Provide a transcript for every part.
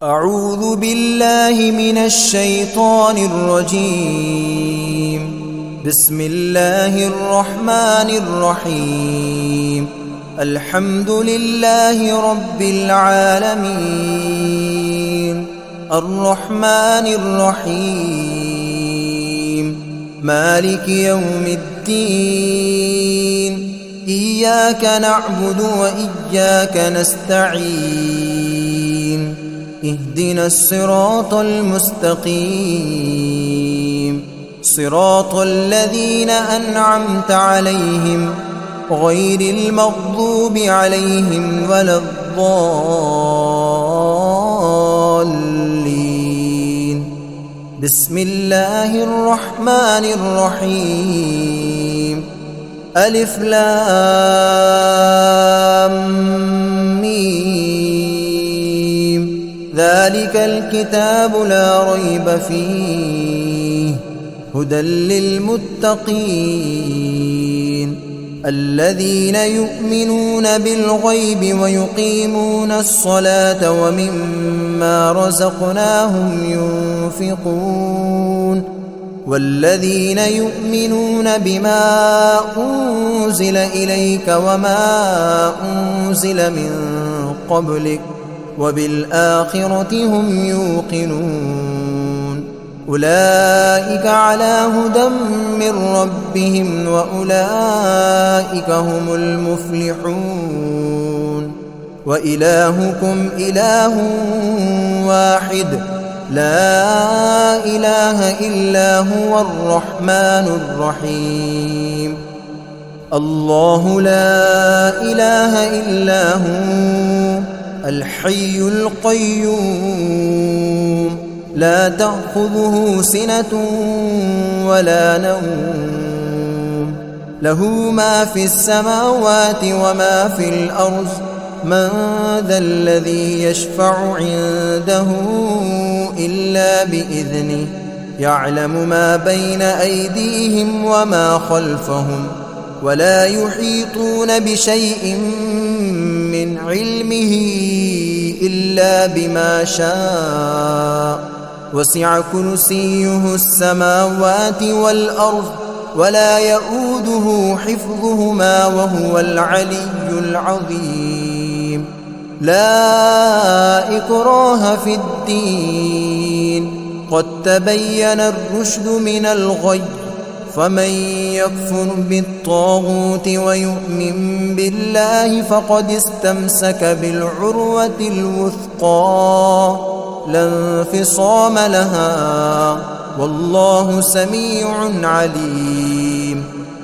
أعوذ بالله من الشيطان الرجيم. بسم الله الرحمن الرحيم. الحمد لله رب العالمين، الرحمن الرحيم، مالك يوم الدين. إياك نعبد وإياك نستعين. اهدنا الصراط المستقيم، صراط الذين أنعمت عليهم غير المغضوب عليهم ولا الضالين. بسم الله الرحمن الرحيم. ألف لام ميم. ذلك الكتاب لا ريب فيه هدى للمتقين الذين يؤمنون بالغيب ويقيمون الصلاة ومما رزقناهم ينفقون والذين يؤمنون بما أنزل إليك وما أنزل من قبلك وبالآخرة هم يوقنون. أولئك على هدى من ربهم وأولئك هم المفلحون. وإلهكم إله واحد لا إله إلا هو الرحمن الرحيم. الله لا إله إلا هو الحي القيوم، لا تأخذه سنة ولا نوم، له ما في السماوات وما في الأرض. من ذا الذي يشفع عنده إلا بإذنه، يعلم ما بين أيديهم وما خلفهم، ولا يحيطون بشيء من علمه إلا بما شاء. وسع كرسيه السماوات والأرض ولا يؤوده حفظهما وهو العلي العظيم. لا إكراه في الدين، قد تبين الرشد من الغي. فمن يكفر بالطاغوت ويؤمن بالله فقد استمسك بالعروة الوثقى لا انفصام لها، والله سميع عليم.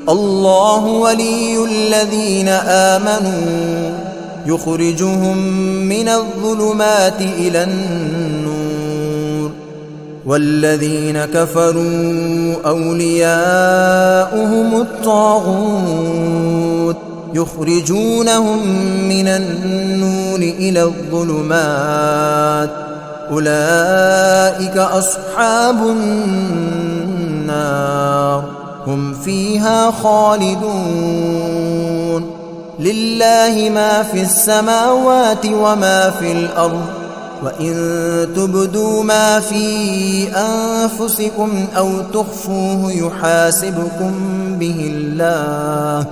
الله ولي الذين آمنوا يخرجهم من الظلمات إلى النور، والذين كفروا أولياؤهم الطاغوت يخرجونهم من النور إلى الظلمات. أولئك أصحاب النار هم فيها خالدون. لله ما في السماوات وما في الأرض، وإن تبدوا ما في أنفسكم أو تخفوه يحاسبكم به الله،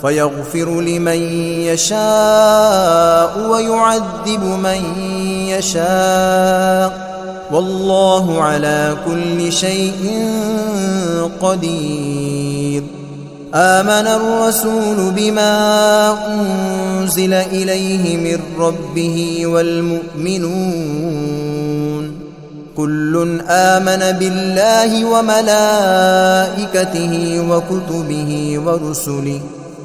فيغفر لمن يشاء ويعذب من يشاء، والله على كل شيء قدير. آمن الرسول بما أنزل إليه من ربه والمؤمنون كل آمن بالله وملائكته وكتبه ورسله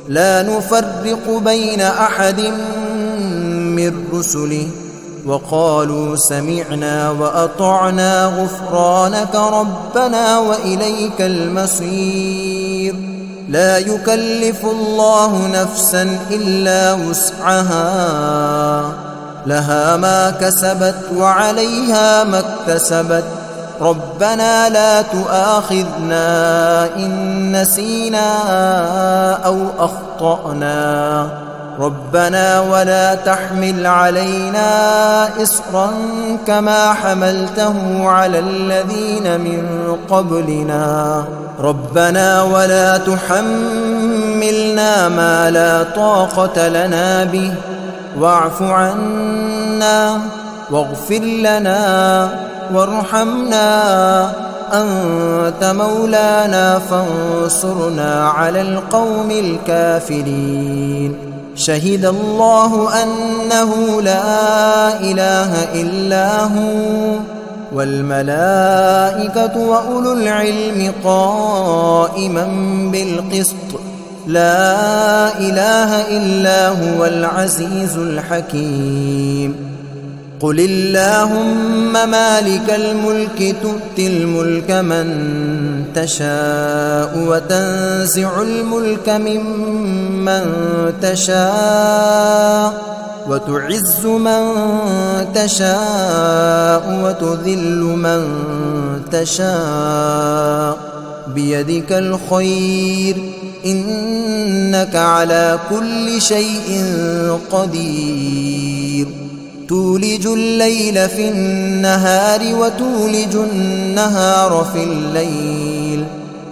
لا نفرق بين أحد من رسله، وقالوا سمعنا وأطعنا غفرانك ربنا وإليك المصير. لا يكلف الله نفسا إلا وسعها، لها ما كسبت وعليها ما اكتسبت. ربنا لا تؤاخذنا إن نسينا أو أخطأنا، ربنا ولا تحمل علينا إصرا كما حملته على الذين من قبلنا ربنا ولا تحملنا ما لا طاقة لنا به واعف عنا واغفر لنا وارحمنا أنت مولانا فانصرنا على القوم الكافرين شهد الله أنه لا إله إلا هو والملائكة وأولو العلم قائما بالقسط لا إله إلا هو العزيز الحكيم قل اللهم مالك الملك تؤتي الملك من تشاء وتنزع الملك ممن تشاء وتعز من تشاء وتذل من تشاء بيدك الخير إنك على كل شيء قدير تولج الليل في النهار وتولج النهار في الليل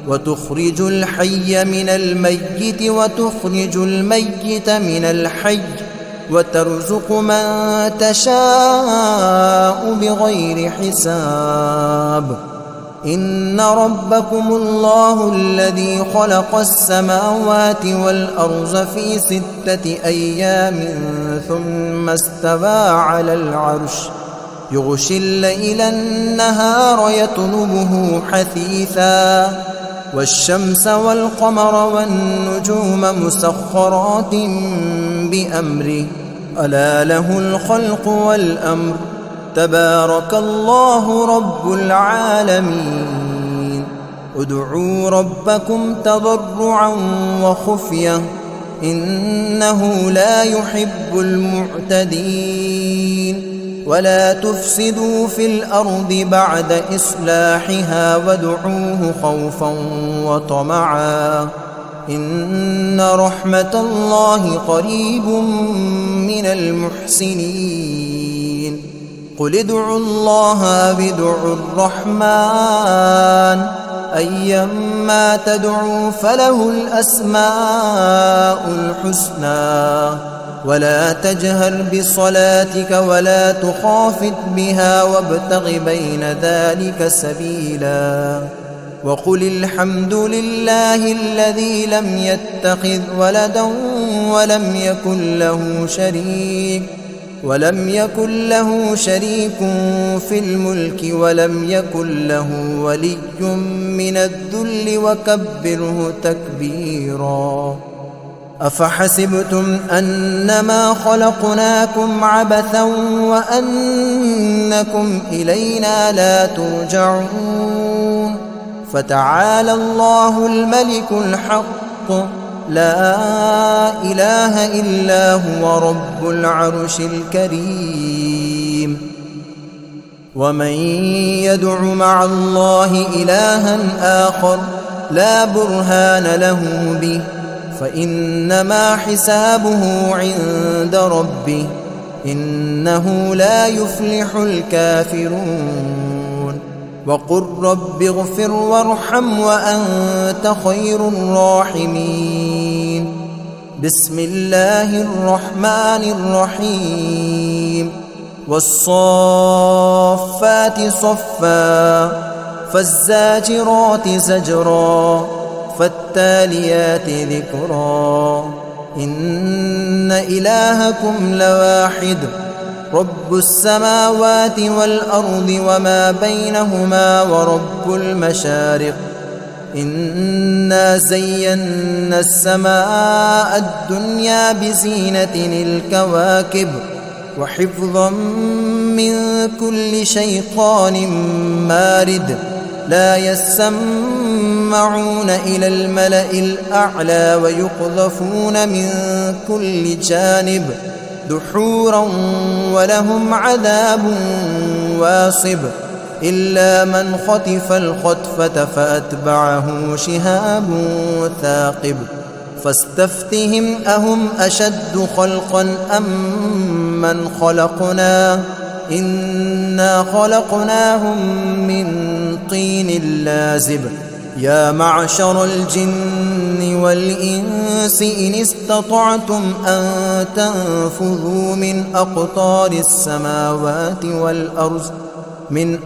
وتخرج الحي من الميت وتخرج الميت من الحي وترزق من تشاء بغير حساب إن ربكم الله الذي خلق السماوات والأرض في 6 أيام ثم استوى على العرش يغشي الليل النهار يطلبه حثيثا والشمس والقمر والنجوم مسخرات بأمره ألا له الخلق والأمر تبارك الله رب العالمين ادعوا ربكم تضرعا وخفية إنه لا يحب المعتدين ولا تفسدوا في الأرض بعد إصلاحها وادعوه خوفا وطمعا إن رحمة الله قريب من المحسنين قل ادعوا الله أو ادعوا الرحمن أيما تدعوا فله الأسماء الحسنى ولا تجهر بصلاتك ولا تخافت بها وابتغ بين ذلك سبيلا وقل الحمد لله الذي لم يتخذ ولدا ولم يكن له شريك في الملك ولم يكن له ولي من الذل وكبره تكبيرا أفحسبتم أنما خلقناكم عبثا وأنكم إلينا لا ترجعون فتعالى الله الملك الحق لا إله إلا هو رب العرش الكريم ومن يدع مع الله إلها آخر لا برهان له به فإنما حسابه عند ربه إنه لا يفلح الكافرون وقل رب اغفر وارحم وأنت خير الراحمين بسم الله الرحمن الرحيم والصافات صفا فالزاجرات زجرا فالتاليات ذكرا إن إلهكم لواحد رب السماوات والأرض وما بينهما ورب المشارق إنا زينا السماء الدنيا بزينة الكواكب وحفظا من كل شيطان مارد لا يسمعون إلى الملأ الأعلى ويقذفون من كل جانب دحورا ولهم عذاب واصب إلا من خطف الخطفة فأتبعه شهاب ثاقب فاستفتهم أهم أشد خلقا أم من خلقنا إنا خلقناهم من طين لازب يا معشر الجن والإنس إن استطعتم أن تنفذوا من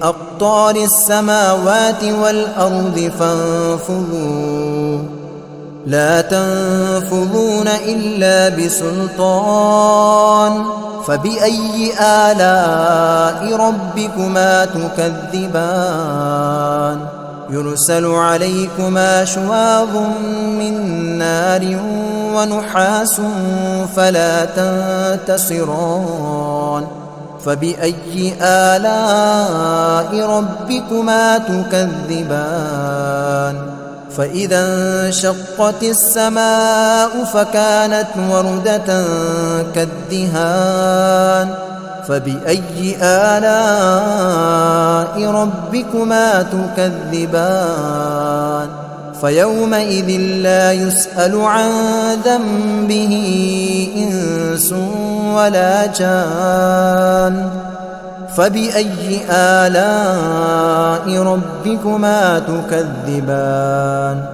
أقطار السماوات والأرض فانفذوا لا تنفذون إلا بسلطان فبأي آلاء ربكما تكذبان يرسل عليكما شواظ من نار ونحاس فلا تنتصران فبأي آلاء ربكما تكذبان فإذا انشقت السماء فكانت وردة كالدهان فبأي آلاء ربكما تكذبان فيومئذ لا يسأل عن ذنبه إنس ولا جان فبأي آلاء ربكما تكذبان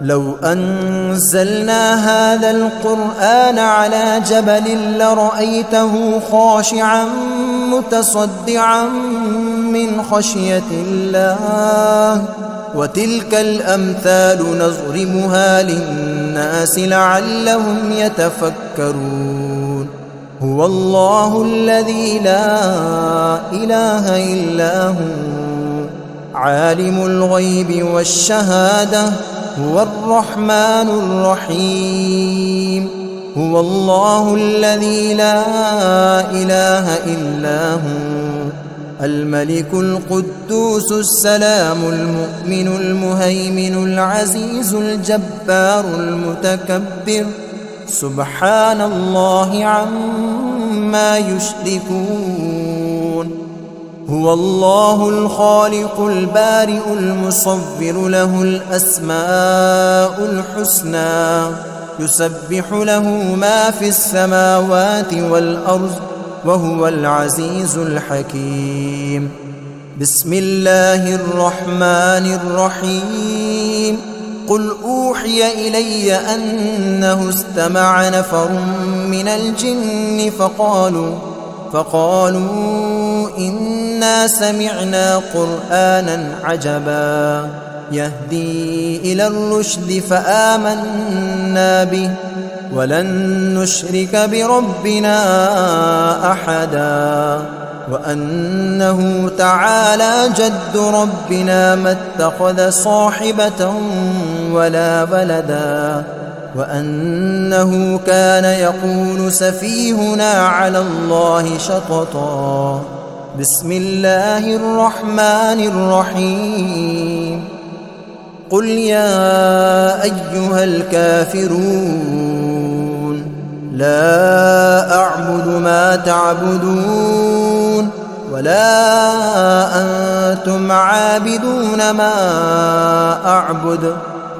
لو أنزلنا هذا القرآن على جبل لرأيته خاشعا متصدعا من خشية الله وتلك الأمثال نضربها للناس لعلهم يتفكرون هو الله الذي لا إله إلا هو عالم الغيب والشهادة هو الرحمن الرحيم هو الله الذي لا إله إلا هو الملك القدوس السلام المؤمن المهيمن العزيز الجبار المتكبر سبحان الله عما يشركون هو الله الخالق البارئ المصور له الأسماء الحسنى يسبح له ما في السماوات والأرض وهو العزيز الحكيم بسم الله الرحمن الرحيم قل أوحي إلي أنه استمع نفر من الجن فقالوا إنا سمعنا قرآنا عجبا يهدي إلى الرشد فآمنا به ولن نشرك بربنا أحدا وأنه تعالى جد ربنا ما اتخذ صاحبة ولا ولدا وأنه كان يقول سفيهنا على الله شططا بسم الله الرحمن الرحيم قل يا أيها الكافرون لا أعبد ما تعبدون ولا أنتم عابدون ما أعبد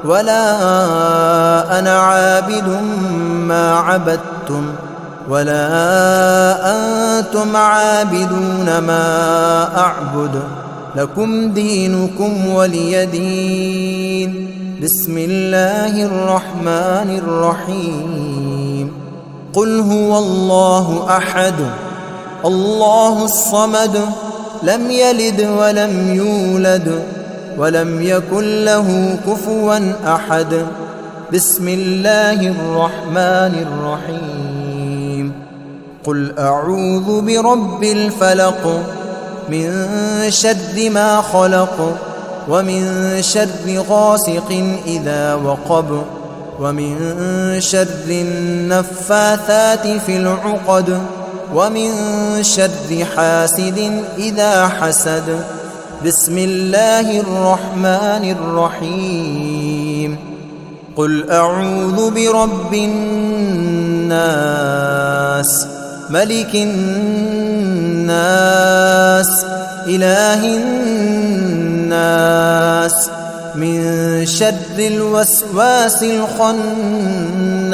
ولا أنا عابد ما عبدتم ولا أنتم عابدون ما أعبد لكم دينكم ولي دين بسم الله الرحمن الرحيم قل هو الله أحد الله الصمد لم يلد ولم يولد ولم يكن له كفوا أحد بسم الله الرحمن الرحيم قل أعوذ برب الفلق من شر ما خلق ومن شر غاسق إذا وقب ومن شر النفاثات في العقد ومن شر حاسد إذا حسد بسم الله الرحمن الرحيم قل أعوذ برب الناس ملك الناس إله الناس من شر الوسواس الخناس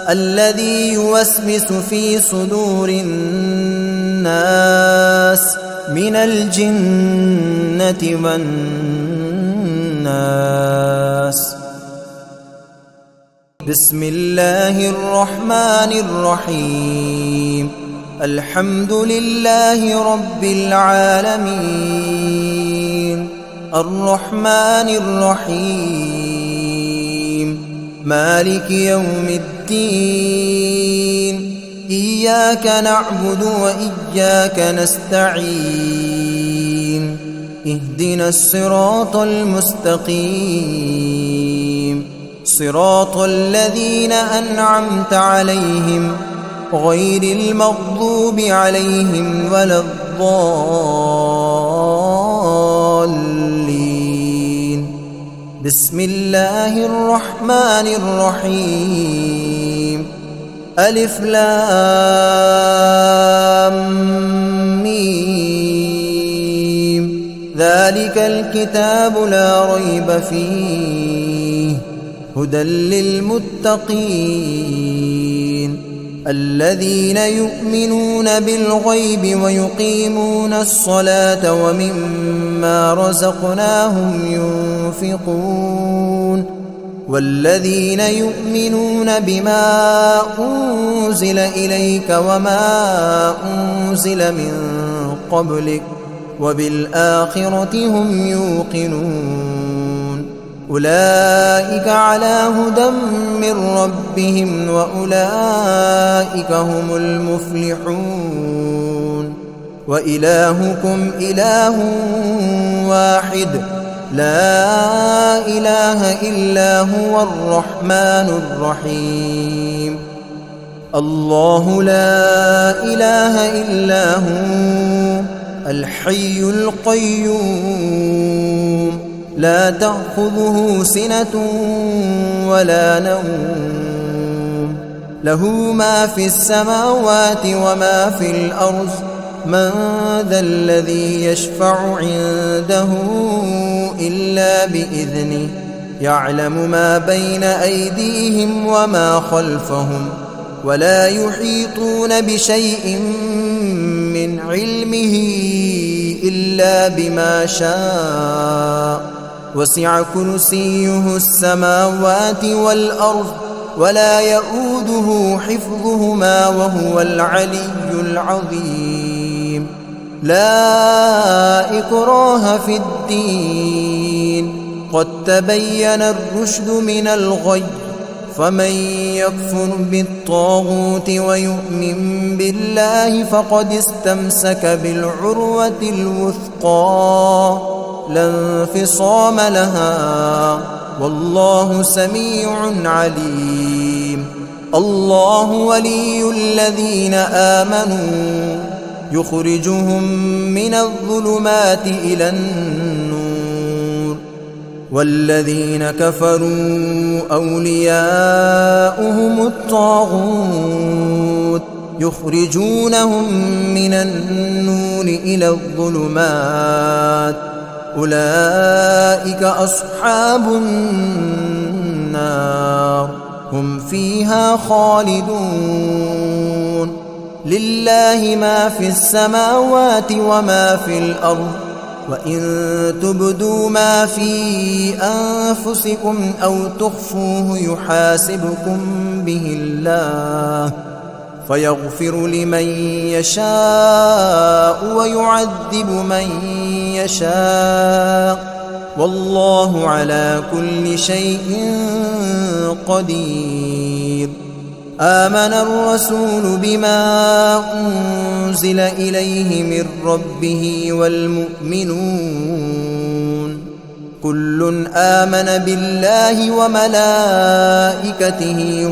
الذي يوسوس في صدور الناس من الجنة والناس. بسم الله الرحمن الرحيم. الحمد لله رب العالمين الرحمن الرحيم مالك يوم الدين إياك نعبد وإياك نستعين اهدنا الصراط المستقيم صراط الذين أنعمت عليهم غير المغضوب عليهم ولا الضالين. بسم الله الرحمن الرحيم. ألف لام ميم ذلك الكتاب لا ريب فيه هدى للمتقين الذين يؤمنون بالغيب ويقيمون الصلاة ومما رزقناهم ينفقون والذين يؤمنون بما أنزل إليك وما أنزل من قبلك وبالآخرة هم يوقنون أولئك على هدى من ربهم وأولئك هم المفلحون. وإلهكم إله واحد لا إله إلا هو الرحمن الرحيم. الله لا إله إلا هو الحي القيوم لا تأخذه سنة ولا نوم له ما في السماوات وما في الأرض من ذا الذي يشفع عنده إلا بإذنه يعلم ما بين أيديهم وما خلفهم ولا يحيطون بشيء من علمه إلا بما شاء وسع كرسيه السماوات والأرض ولا يؤوده حفظهما وهو العلي العظيم. لا إكراه في الدين قد تبين الرشد من الغي فمن يكفر بالطاغوت ويؤمن بالله فقد استمسك بالعروة الوثقى لا انفصام لها والله سميع عليم. الله ولي الذين آمنوا يخرجهم من الظلمات إلى النور والذين كفروا أولياؤهم الطاغوت يخرجونهم من النور إلى الظلمات أولئك أصحاب النار هم فيها خالدون. لله ما في السماوات وما في الأرض وإن تبدوا ما في أنفسكم أو تخفوه يحاسبكم به الله فيغفر لمن يشاء ويعذب من يشاء والله على كل شيء قدير. آمن الرسول بما أنزل إليه من ربه والمؤمنون كل آمن بالله وملائكته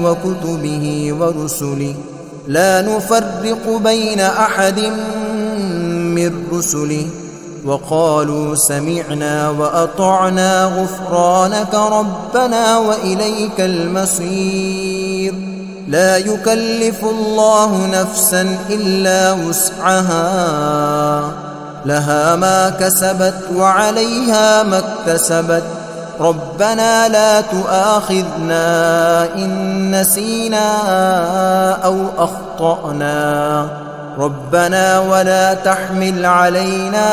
وكتبه ورسله لا نفرق بين أحد من رسله وقالوا سمعنا وأطعنا غفرانك ربنا وإليك المصير. لا يكلف الله نفسا إلا وسعها لها ما كسبت وعليها ما اكتسبت ربنا لا تؤاخذنا إن نسينا أو أخطأنا ربنا ولا تحمل علينا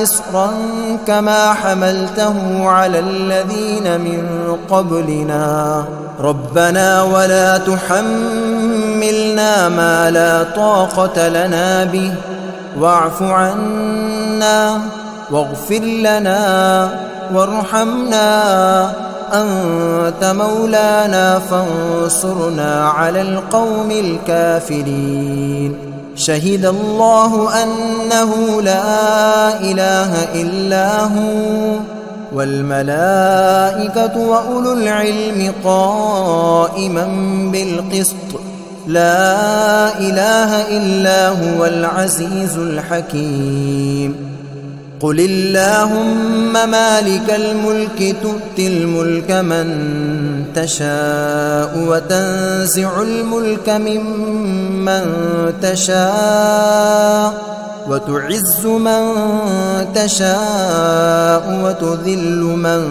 إصرا كما حملته على الذين من قبلنا ربنا ولا تحملنا ما لا طاقة لنا به واعف عنا واغفر لنا وارحمنا أنت مولانا فانصرنا على القوم الكافرين شهد الله أنه لا إله إلا هو والملائكة وأولو العلم قائما بالقسط لا إله إلا هو العزيز الحكيم قل اللهم مالك الملك تؤتي الملك من تشاء وتنزع الملك ممن تشاء وتعز من تشاء وتذل من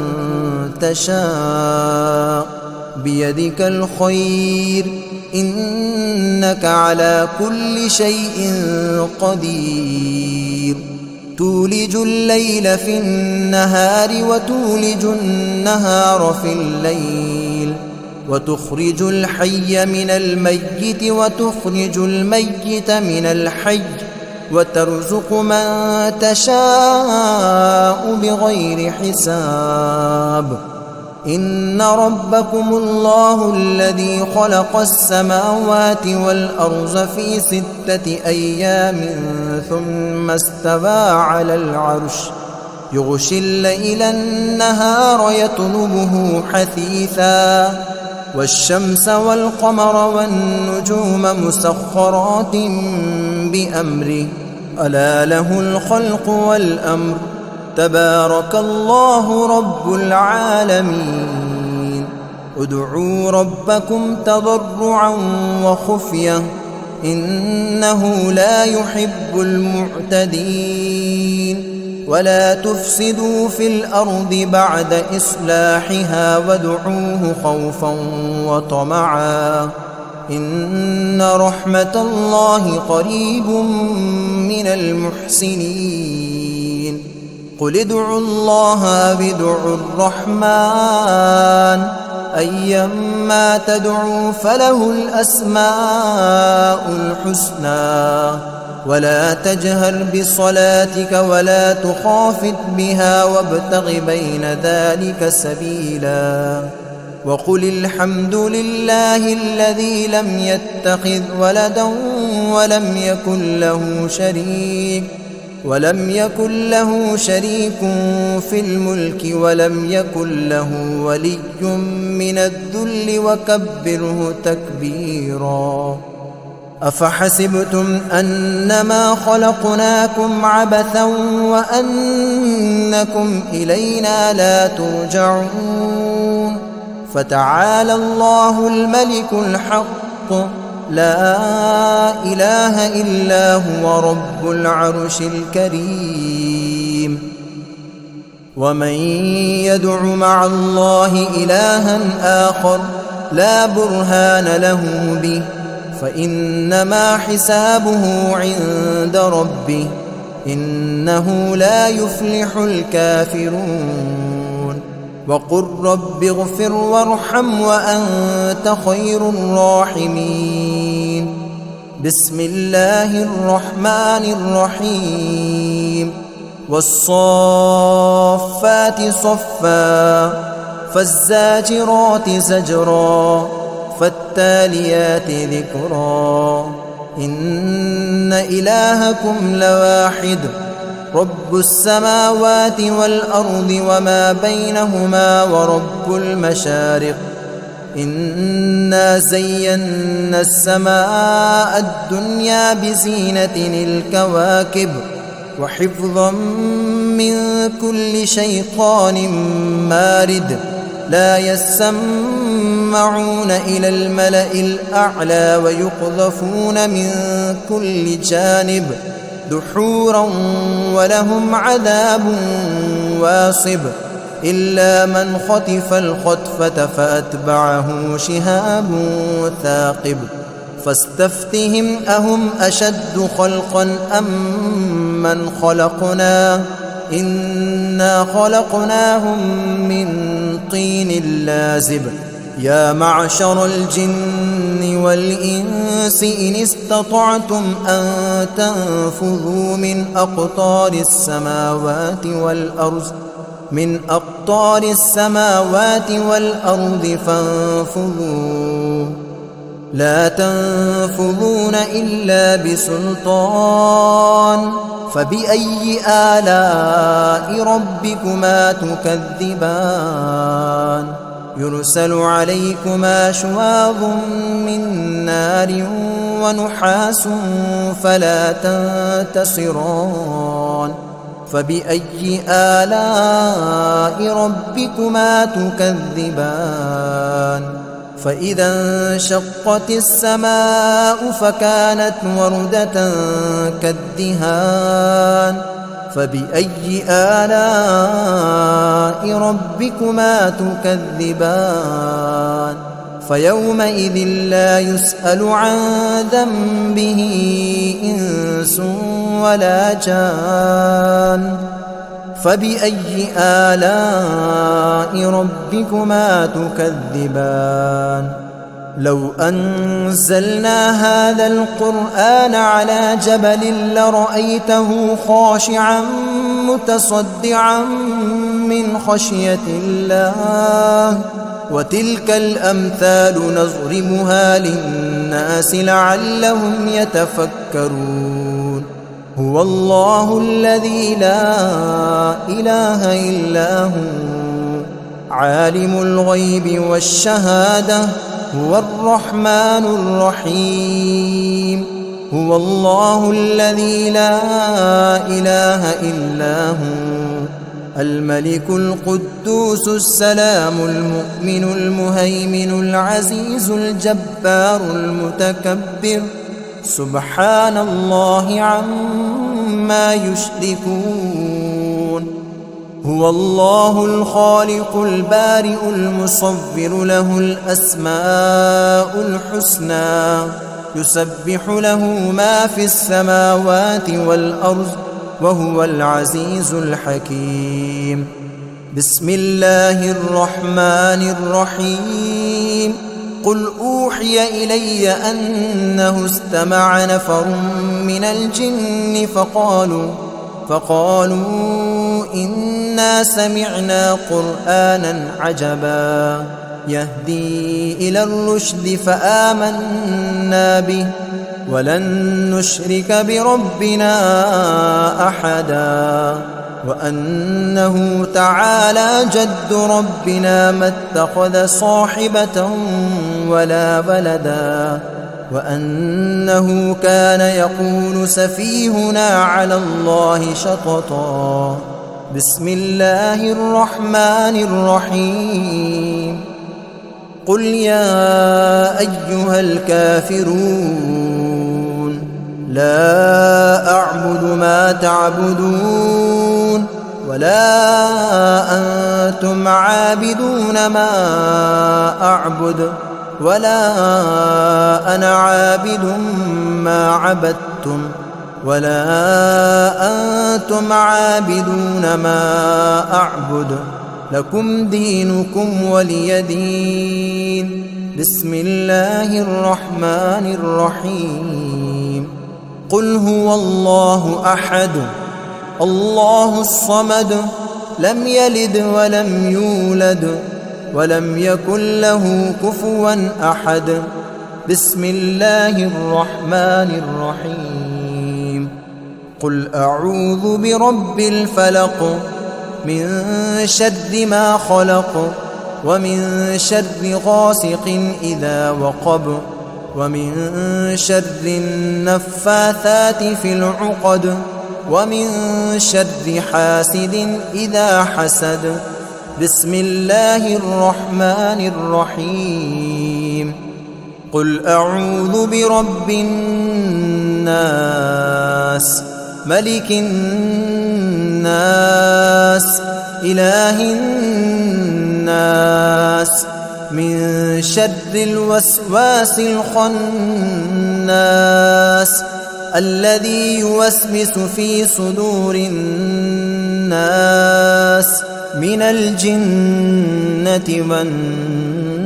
تشاء بيدك الخير إنك على كل شيء قدير تولج الليل في النهار وتولج النهار في الليل وتخرج الحي من الميت وتخرج الميت من الحي وترزق من تشاء بغير حساب إن ربكم الله الذي خلق السماوات والأرض في 6 أيام ثم استوى على العرش يغشي الليل النهار يطلبه حثيثا والشمس والقمر والنجوم مسخرات بأمره ألا له الخلق والأمر تبارك الله رب العالمين ادعوا ربكم تضرعا وخفية إنه لا يحب المعتدين ولا تفسدوا في الأرض بعد إصلاحها وادعوه خوفا وطمعا إن رحمة الله قريب من المحسنين قل ادعوا الله أو ادعوا الرحمن أيما تدعوا فله الأسماء الحسنى ولا تجهر بصلاتك ولا تخافت بها وابتغ بين ذلك سبيلا وقل الحمد لله الذي لم يتخذ ولدا ولم يكن له شريك في الملك ولم يكن له ولي من الذل وكبره تكبيرا أفحسبتم أنما خلقناكم عبثا وأنكم إلينا لا ترجعون فتعالى الله الملك الحق لا إله إلا هو رب العرش الكريم ومن يدع مع الله إلها آخر لا برهان له به فإنما حسابه عند ربه إنه لا يفلح الكافرون وقل رب اغفر وارحم وأنت خير الراحمين بسم الله الرحمن الرحيم والصافات صفا فالزاجرات زجرا فالتاليات ذكرا إن إلهكم لواحد رب السماوات والأرض وما بينهما ورب المشارق إنا زينا السماء الدنيا بزينة الكواكب وحفظا من كل شيطان مارد لا يسمعون إلى الملأ الأعلى ويقذفون من كل جانب دحورا ولهم عذاب واصب إلا من خطف الخطفة فأتبعه شهاب ثاقب فاستفتهم أهم أشد خلقا أم من خلقنا إنا خلقناهم من طين لازب يا معشر الجن والإنس إن استطعتم أن تنفذوا من أقطار السماوات والأرض فانفذوا لا تنفذون إلا بسلطان فبأي آلاء ربكما تكذبان يرسل عليكما شواظ من نار ونحاس فلا تنتصران فبأي آلاء ربكما تكذبان فإذا انشقت السماء فكانت وردة كالدهان فبأي آلاء ربكما تكذبان فيومئذ لا يسأل عن ذنبه إنس ولا جان فبأي آلاء ربكما تكذبان لو أنزلنا هذا القرآن على جبل لرأيته خاشعا متصدعا من خشية الله وتلك الأمثال نضربها للناس لعلهم يتفكرون هو الله الذي لا إله إلا هو عالم الغيب والشهادة هو الرحمن الرحيم هو الله الذي لا إله إلا هو الملك القدوس السلام المؤمن المهيمن العزيز الجبار المتكبر سبحان الله عما يشركون هو الله الخالق البارئ المصور له الأسماء الحسنى يسبح له ما في السماوات والأرض وهو العزيز الحكيم بسم الله الرحمن الرحيم قل أوحي إلي أنه استمع نفر من الجن فقالوا إنا سمعنا قرآنا عجبا يهدي إلى الرشد فآمنا به ولن نشرك بربنا أحدا وأنه تعالى جد ربنا ما اتخذ صاحبة ولا ولدا وأنه كان يقول سفيهنا على الله شططا بسم الله الرحمن الرحيم قل يا أيها الكافرون لا أعبد ما تعبدون ولا أنتم عابدون ما أعبد ولا أنا عابد ما عبدتم ولا أنتم عابدون ما أعبد لكم دينكم ولي دين بسم الله الرحمن الرحيم قل هو الله أحد الله الصمد لم يلد ولم يولد ولم يكن له كفوا أحد بسم الله الرحمن الرحيم قل أعوذ برب الفلق من شر ما خلق ومن شر غاسق إذا وقب ومن شر النفاثات في العقد ومن شر حاسد إذا حسد بسم الله الرحمن الرحيم قل أعوذ برب الناس ملك الناس إله الناس من شر الوسواس الخناس الذي يوسوس في صدور الناس من الجنة والناس.